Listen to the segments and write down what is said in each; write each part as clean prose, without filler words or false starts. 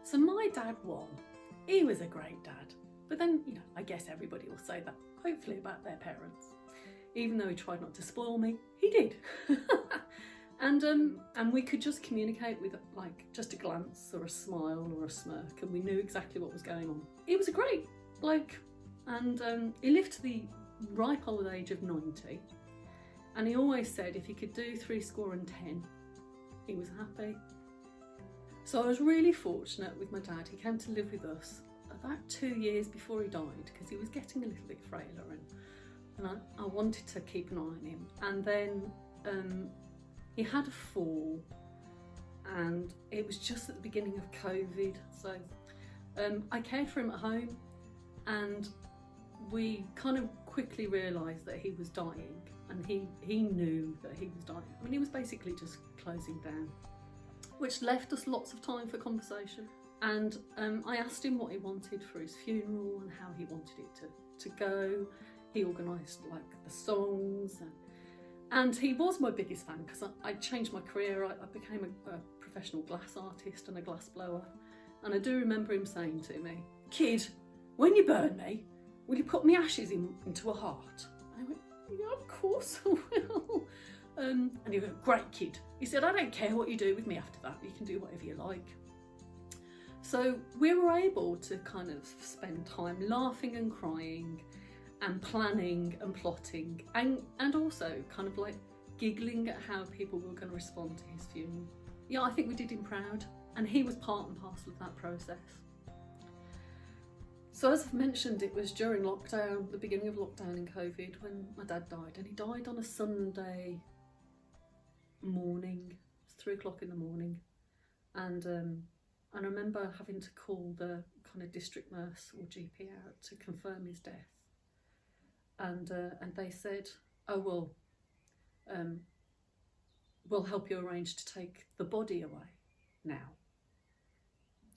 So my dad won. He was a great dad. But then, I guess everybody will say that, hopefully, about their parents. Even though he tried not to spoil me, he did. And we could just communicate with just a glance or a smile or a smirk, and we knew exactly what was going on. He was a great bloke, and he lived to the ripe old age of 90. And he always said if he could do 70, he was happy. So I was really fortunate with my dad. He came to live with us about 2 years before he died, because he was getting a little bit frailer, and I wanted to keep an eye on him. And then he had a fall, and it was just at the beginning of COVID. So I cared for him at home, and we kind of quickly realised that he was dying, and he knew that he was dying. I mean, he was basically just closing down, which left us lots of time for conversation. And I asked him what he wanted for his funeral and how he wanted it to go. He organised the songs, and he was my biggest fan, because I changed my career. I became a professional glass artist and a glass blower. And I do remember him saying to me, "Kid, when you burn me, will you put me ashes into a heart?" And I went, "Yeah, of course I will." And he went, "Great, kid." He said, "I don't care what you do with me after that. You can do whatever you like." So we were able to kind of spend time laughing and crying and planning and plotting, and also kind of giggling at how people were going to respond to his funeral. Yeah, I think we did him proud, and he was part and parcel of that process. So as I've mentioned, it was during lockdown, the beginning of lockdown in COVID, when my dad died, and he died on a Sunday morning. It was 3 o'clock in the morning, and I remember having to call the kind of district nurse or GP out to confirm his death, and they said, "Oh well, we'll help you arrange to take the body away now."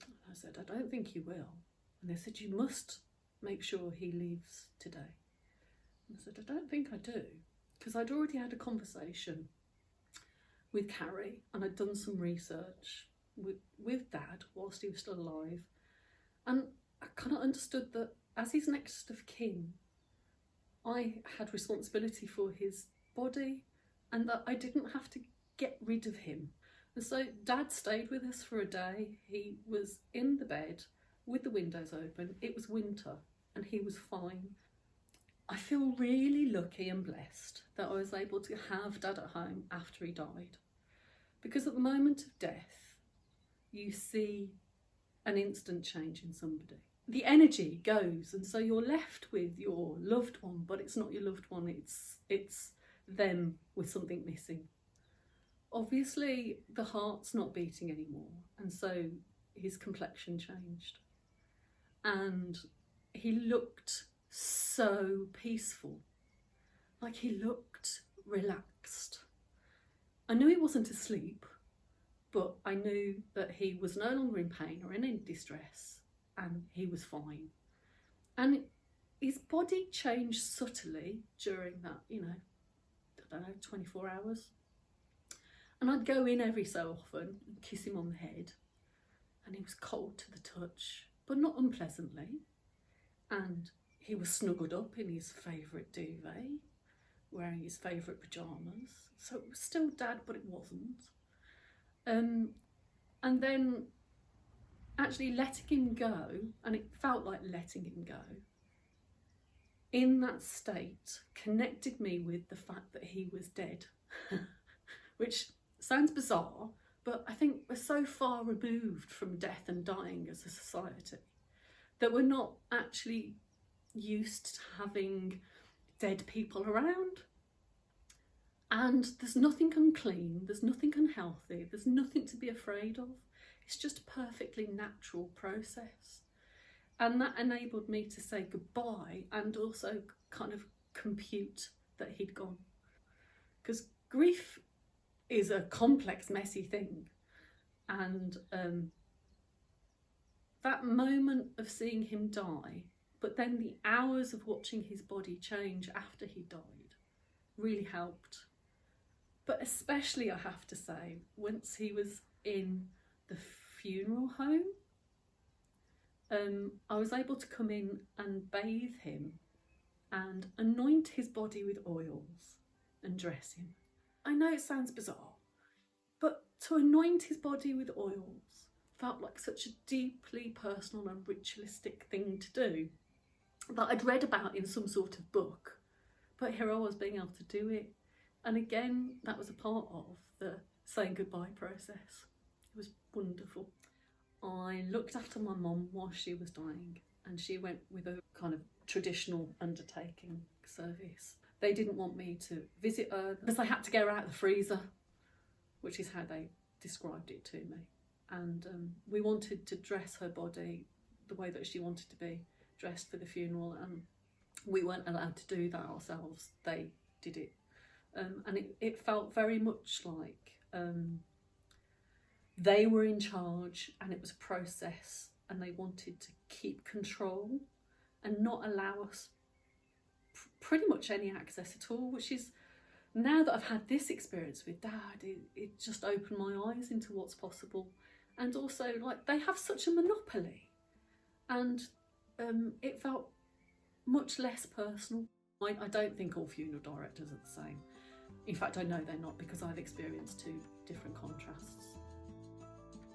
And I said, "I don't think you will." And they said, "You must make sure he leaves today." And I said, "I don't think I do," because I'd already had a conversation with Carrie, and I'd done some research with Dad whilst he was still alive, and I kind of understood that as his next of kin, I had responsibility for his body, and that I didn't have to get rid of him. And so Dad stayed with us for a day. He was in the bed with the windows open. It was winter, and he was fine. I feel really lucky and blessed that I was able to have Dad at home after he died, because at the moment of death, you see an instant change in somebody. The energy goes, and so you're left with your loved one, but it's not your loved one, it's them with something missing. Obviously, the heart's not beating anymore, and so his complexion changed. And he looked so peaceful, he looked relaxed. I knew he wasn't asleep, but I knew that he was no longer in pain or in any distress, and he was fine. And his body changed subtly during that, 24 hours. And I'd go in every so often and kiss him on the head, and he was cold to the touch, but not unpleasantly. And he was snuggled up in his favourite duvet, wearing his favourite pyjamas. So it was still Dad, but it wasn't. And then actually letting him go, and it felt like letting him go, in that state connected me with the fact that he was dead, which sounds bizarre, but I think we're so far removed from death and dying as a society that we're not actually used to having dead people around. And there's nothing unclean, there's nothing unhealthy, there's nothing to be afraid of. It's just a perfectly natural process. And that enabled me to say goodbye and also kind of compute that he'd gone. Because grief is a complex, messy thing. And that moment of seeing him die, but then the hours of watching his body change after he died, really helped. But especially, I have to say, once he was in the funeral home, I was able to come in and bathe him and anoint his body with oils and dress him. I know it sounds bizarre, but to anoint his body with oils felt like such a deeply personal and ritualistic thing to do that I'd read about in some sort of book, but here I was being able to do it. And again, that was a part of the saying goodbye process. It was wonderful. I looked after my mum while she was dying, and she went with a kind of traditional undertaking service. They didn't want me to visit her because they had to get her out of the freezer, which is how they described it to me. And we wanted to dress her body the way that she wanted to be dressed for the funeral, and we weren't allowed to do that ourselves. They did it. And it felt very much like they were in charge, and it was a process, and they wanted to keep control and not allow us pretty much any access at all, which is, now that I've had this experience with Dad, it just opened my eyes into what's possible. And also, like, they have such a monopoly, and it felt much less personal. I don't think all funeral directors are the same. In fact, I know they're not, because I've experienced two different contrasts.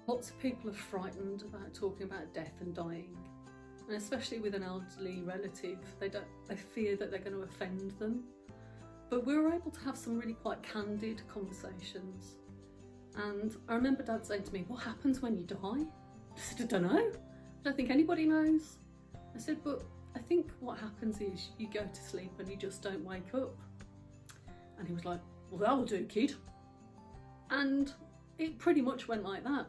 Lots of people are frightened about talking about death and dying, and especially with an elderly relative, they fear that they're going to offend them. But we were able to have some really quite candid conversations. And I remember Dad saying to me, "What happens when you die?" I said, "I don't know. I don't think anybody knows." I said, "But I think what happens is you go to sleep and you just don't wake up." And he was like, "Well, that will do, kid." And it pretty much went like that.